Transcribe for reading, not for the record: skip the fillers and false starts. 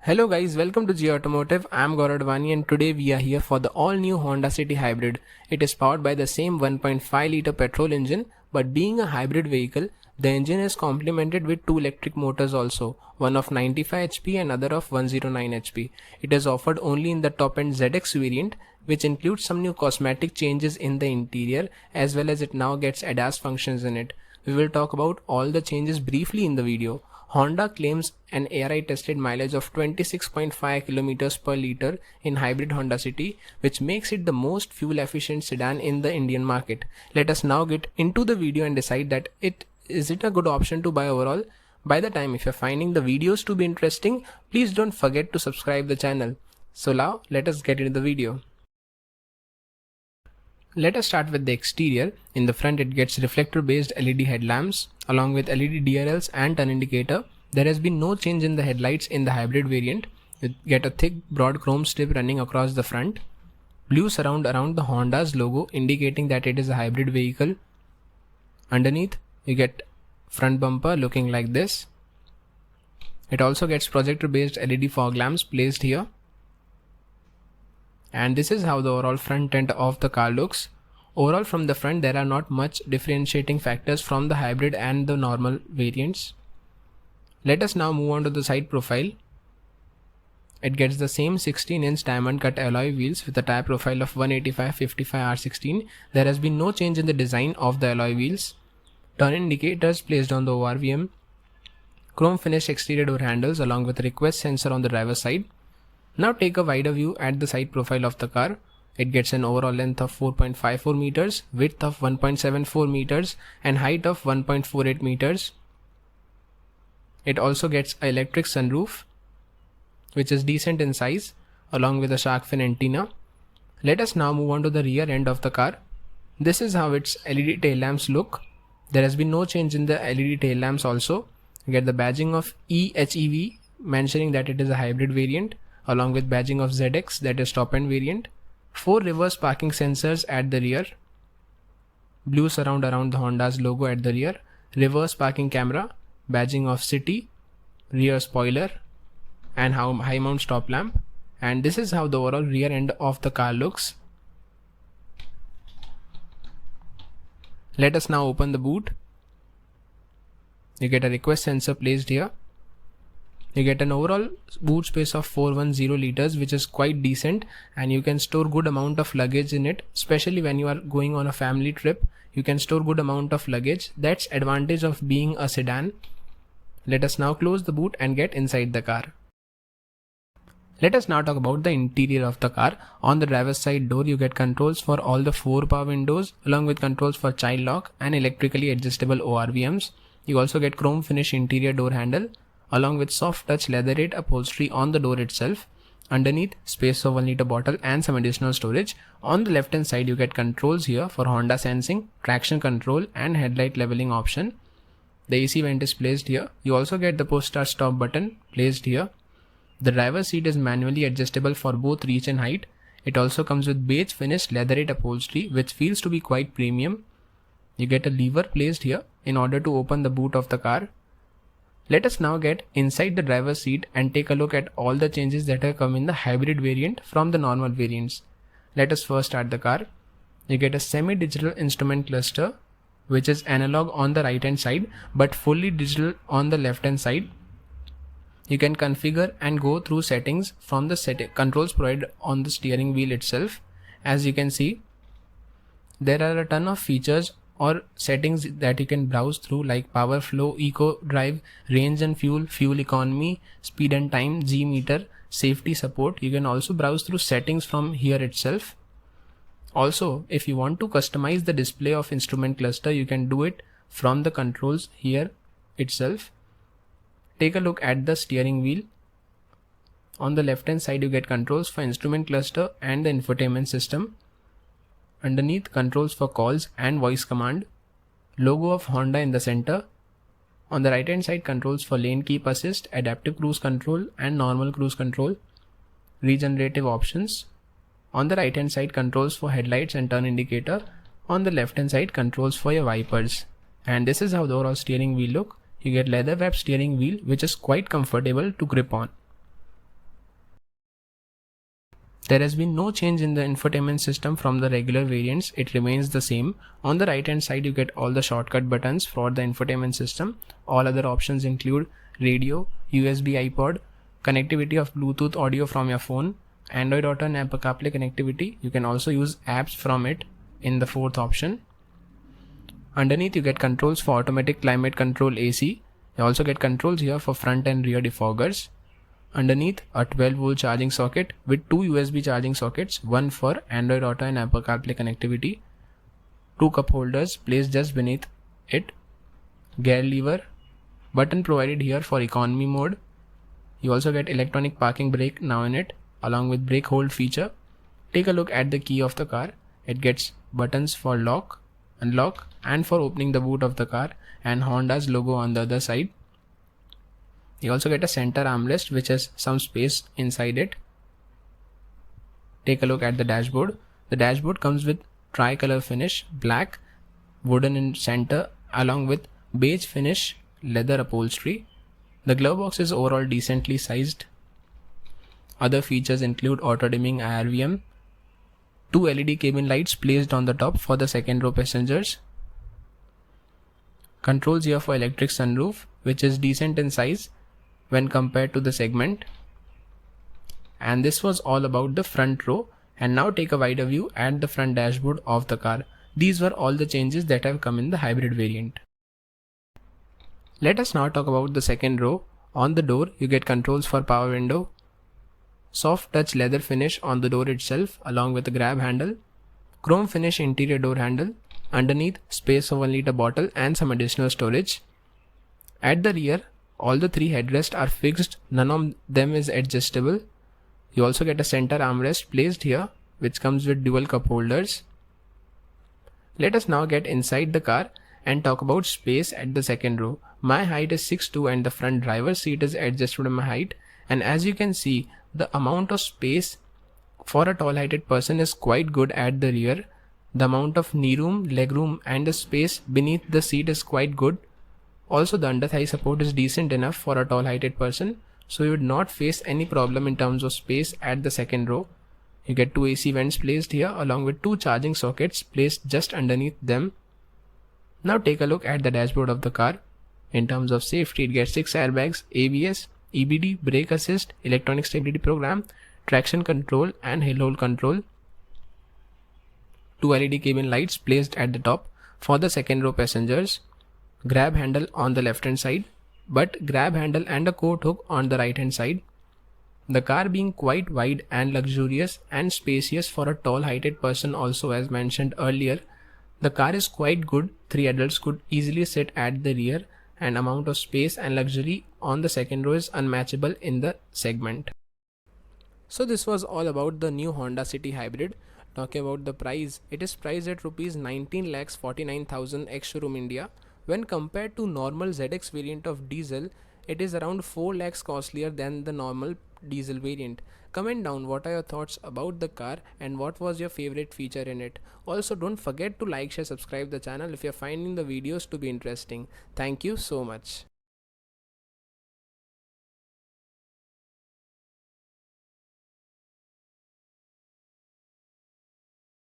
Hello guys, welcome to G Automotive. I'm Gaurav Advani and today we are here for the all-new Honda City Hybrid. It is powered by the same 1.5-liter petrol engine, but being a hybrid vehicle, the engine is complemented with two electric motors also, one of 95 HP and other of 109 HP. It is offered only in the top-end ZX variant, which includes some new cosmetic changes in the interior as well as it now gets ADAS functions in it. We will talk about all the changes briefly in the video. Honda claims an ARI tested mileage of 26.5 km per liter in hybrid Honda City, which makes it the most fuel efficient sedan in the Indian market. Let us now get into the video and decide that is it a good option to buy overall. By the time if you're finding the videos to be interesting, please don't forget to subscribe the channel. So now let us get into the video. Let us start with the exterior. In the front it gets reflector based LED headlamps along with LED DRLs and turn indicator. There has been no change in the headlights in the hybrid variant. You get a thick broad chrome strip running across the front. Blue surround around the Honda's logo indicating that it is a hybrid vehicle. Underneath you get front bumper looking like this. It also gets projector based LED fog lamps placed here. And this is how the overall front end of the car looks. Overall from the front there are not much differentiating factors from the hybrid and the normal variants. Let us now move on to the side profile. It gets the same 16-inch diamond cut alloy wheels with a tire profile of 185/55 R16. There has been no change in the design of the alloy wheels. Turn indicators placed on the ORVM. Chrome finished exterior door handles along with a request sensor on the driver's side. Now take a wider view at the side profile of the car. It gets an overall length of 4.54 meters, width of 1.74 meters and height of 1.48 meters. It also gets an electric sunroof which is decent in size along with a shark fin antenna. Let us now move on to the rear end of the car. This is how its LED tail lamps look. There has been no change in the LED tail lamps also. You get the badging of EHEV mentioning that it is a hybrid variant, along with badging of ZX that is top end variant. 4 reverse parking sensors at the rear. Blue surround around the Honda's logo at the rear. Reverse parking camera, badging of City, rear spoiler and high mount stop lamp. And this is how the overall rear end of the car looks. Let us now open the boot. You get a request sensor placed here. You get an overall boot space of 410 liters, which is quite decent, and you can store good amount of luggage in it, especially when you are going on a family trip. You can store good amount of luggage. That's advantage of being a sedan. Let us now close the boot and get inside the car. Let us now talk about the interior of the car. On the driver's side door you get controls for all the 4 power windows along with controls for child lock and electrically adjustable ORVMs. You also get chrome finish interior door handle along with soft touch leatherette upholstery on the door itself. Underneath, space for 1 liter bottle and some additional storage. On the left hand side you get controls here for Honda sensing, traction control and headlight leveling option. The AC vent is placed here. You also get the push start stop button placed here. The driver's seat is manually adjustable for both reach and height. It also comes with beige finished leatherette upholstery which feels to be quite premium. You get a lever placed here in order to open the boot of the car. Let us now get inside the driver's seat and take a look at all the changes that have come in the hybrid variant from the normal variants. Let us first start the car. You get a semi-digital instrument cluster which is analog on the right hand side but fully digital on the left hand side. You can configure and go through settings from the controls provided on the steering wheel itself. As you can see, there are a ton of features or settings that you can browse through like power flow, eco drive, range and fuel, fuel economy, speed and time, G meter, safety support. You can also browse through settings from here itself. Also, if you want to customize the display of instrument cluster, you can do it from the controls here itself. Take a look at the steering wheel. On the left hand side you get controls for instrument cluster and the infotainment system. Underneath, controls for calls and voice command. Logo of Honda in the center. On the right hand side, controls for lane keep assist, adaptive cruise control and normal cruise control. Regenerative options. On the right hand side, controls for headlights and turn indicator. On the left hand side, controls for your wipers. And this is how the overall steering wheel look. You get leather wrapped steering wheel which is quite comfortable to grip on. There has been no change in the infotainment system from the regular variants, it remains the same. On the right hand side you get all the shortcut buttons for the infotainment system. All other options include radio, USB iPod, connectivity of Bluetooth audio from your phone, Android Auto and Apple CarPlay connectivity. You can also use apps from it in the fourth option. Underneath you get controls for automatic climate control AC. You also get controls here for front and rear defoggers. Underneath a 12-volt charging socket with two USB charging sockets, one for Android Auto and Apple CarPlay connectivity, two cup holders placed just beneath it, gear lever, button provided here for economy mode. You also get electronic parking brake now in it, along with brake hold feature. Take a look at the key of the car. It gets buttons for lock, unlock and for opening the boot of the car, and Honda's logo on the other side. You also get a center armrest which has some space inside it. Take a look at the dashboard. The dashboard comes with tri-color finish, black, wooden in center along with beige finish, leather upholstery. The glove box is overall decently sized. Other features include auto dimming IRVM, two LED cabin lights placed on the top for the second row passengers, controls here for electric sunroof which is decent in size when compared to the segment. And this was all about the front row. And now take a wider view at the front dashboard of the car. These were all the changes that have come in the hybrid variant. Let us now talk about the second row. On the door you get controls for power window, soft touch leather finish on the door itself along with a grab handle, chrome finish interior door handle, underneath space for 1 liter bottle and some additional storage. At the rear all the three headrests are fixed, none of them is adjustable. You also get a center armrest placed here which comes with dual cup holders. Let us now get inside the car and talk about space at the second row. My height is 6'2" and the front driver's seat is adjusted to my height, and as you can see the amount of space for a tall heighted person is quite good at the rear. The amount of knee room, leg room and the space beneath the seat is quite good. Also the under thigh support is decent enough for a tall heighted person, so you would not face any problem in terms of space at the second row. You get two AC vents placed here along with two charging sockets placed just underneath them. Now take a look at the dashboard of the car. In terms of safety, it gets 6 airbags, ABS, EBD, brake assist, electronic stability program, traction control and hill hold control. Two LED cabin lights placed at the top for the second row passengers. Grab handle on the left hand side, but grab handle and a coat hook on the right hand side. The car being quite wide and luxurious and spacious for a tall heighted person also, as mentioned earlier. The car is quite good, 3 adults could easily sit at the rear, and amount of space and luxury on the second row is unmatchable in the segment. So this was all about the new Honda City Hybrid. Talking about the price, it is priced at Rs 19,49,000 ex-showroom India. When compared to normal ZX variant of diesel, it is around 4 lakhs costlier than the normal diesel variant. Comment down what are your thoughts about the car and what was your favorite feature in it. Also don't forget to like, share, subscribe the channel if you are finding the videos to be interesting. Thank you so much.